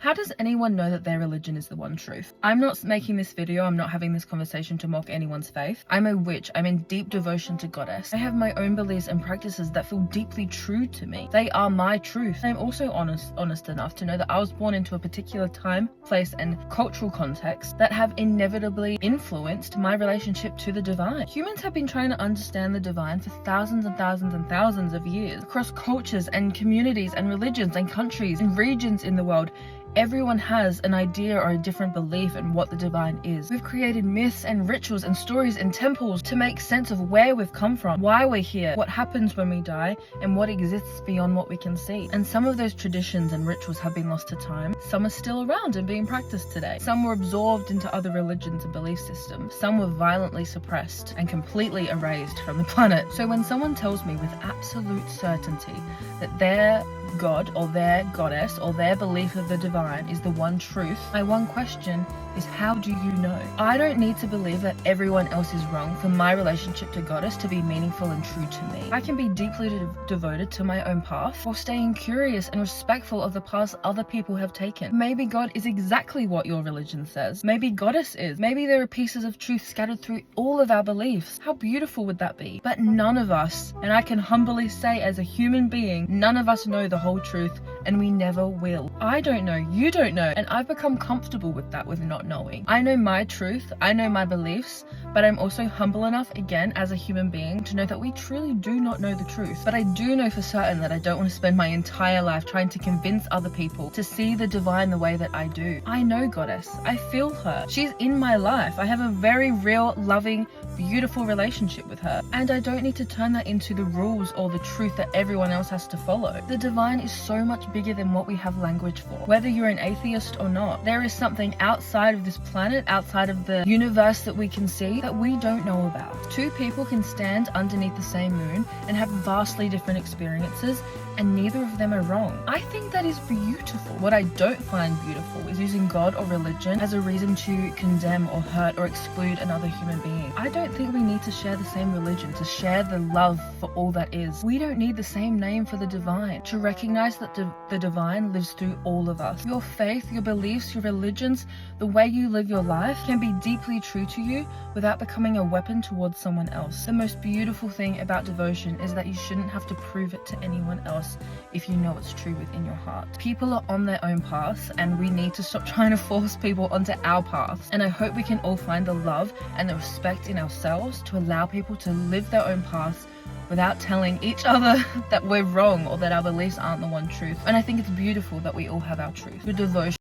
How does anyone know that their religion is the one truth? I'm not making this video, I'm not having this conversation to mock anyone's faith. I'm a witch, I'm in deep devotion to Goddess. I have my own beliefs and practices that feel deeply true to me. They are my truth. I'm also honest enough to know that I was born into a particular time, place, and cultural context that have inevitably influenced my relationship to the divine. Humans have been trying to understand the divine for thousands and thousands and thousands of years, across cultures and communities and religions and countries and regions in the world. Everyone has an idea or a different belief in what the divine is. We've created myths and rituals and stories and temples to make sense of where we've come from, why we're here, what happens when we die, and what exists beyond what we can see. And some of those traditions and rituals have been lost to time. Some are still around and being practiced today. Some were absorbed into other religions and belief systems. Some were violently suppressed and completely erased from the planet. So when someone tells me with absolute certainty that their God or their goddess or their belief of the divine is the one truth, my one question is, how do you know? I don't need to believe that everyone else is wrong for my relationship to Goddess to be meaningful and true to me. I can be deeply devoted to my own path while staying curious and respectful of the paths other people have taken. Maybe God is exactly what your religion says. Maybe Goddess is. Maybe there are pieces of truth scattered through all of our beliefs. How beautiful would that be? But none of us, and I can humbly say as a human being, none of us know the whole truth, and we never will. I don't know, you don't know, and I've become comfortable with that, with not knowing. I know my truth, I know my beliefs, but I'm also humble enough, again, as a human being, to know that we truly do not know the truth. But I do know for certain that I don't want to spend my entire life trying to convince other people to see the divine the way that I do. I know Goddess. I feel her. She's in my life. I have a very real, loving, beautiful relationship with her, and I don't need to turn that into the rules or the truth that everyone else has to follow. The divine is so much bigger than what we have language for. Whether you're an atheist or not, there is something outside of this planet, outside of the universe that we can see, that we don't know about. Two people can stand underneath the same moon and have vastly different experiences, and neither of them are wrong. I think that is beautiful. What I don't find beautiful is using God or religion as a reason to condemn or hurt or exclude another human being. I don't think we need to share the same religion, to share the love for all that is. We don't need the same name for the divine, to recognize that the divine lives through all of us. Your faith, your beliefs, your religions, the way you live your life can be deeply true to you without becoming a weapon towards someone else. The most beautiful thing about devotion is that you shouldn't have to prove it to anyone else if you know it's true within your heart. People are on their own paths, and we need to stop trying to force people onto our paths. And I hope we can all find the love and the respect in ourselves to allow people to live their own paths without telling each other that we're wrong or that our beliefs aren't the one truth. And I think it's beautiful that we all have our truth. Your devotion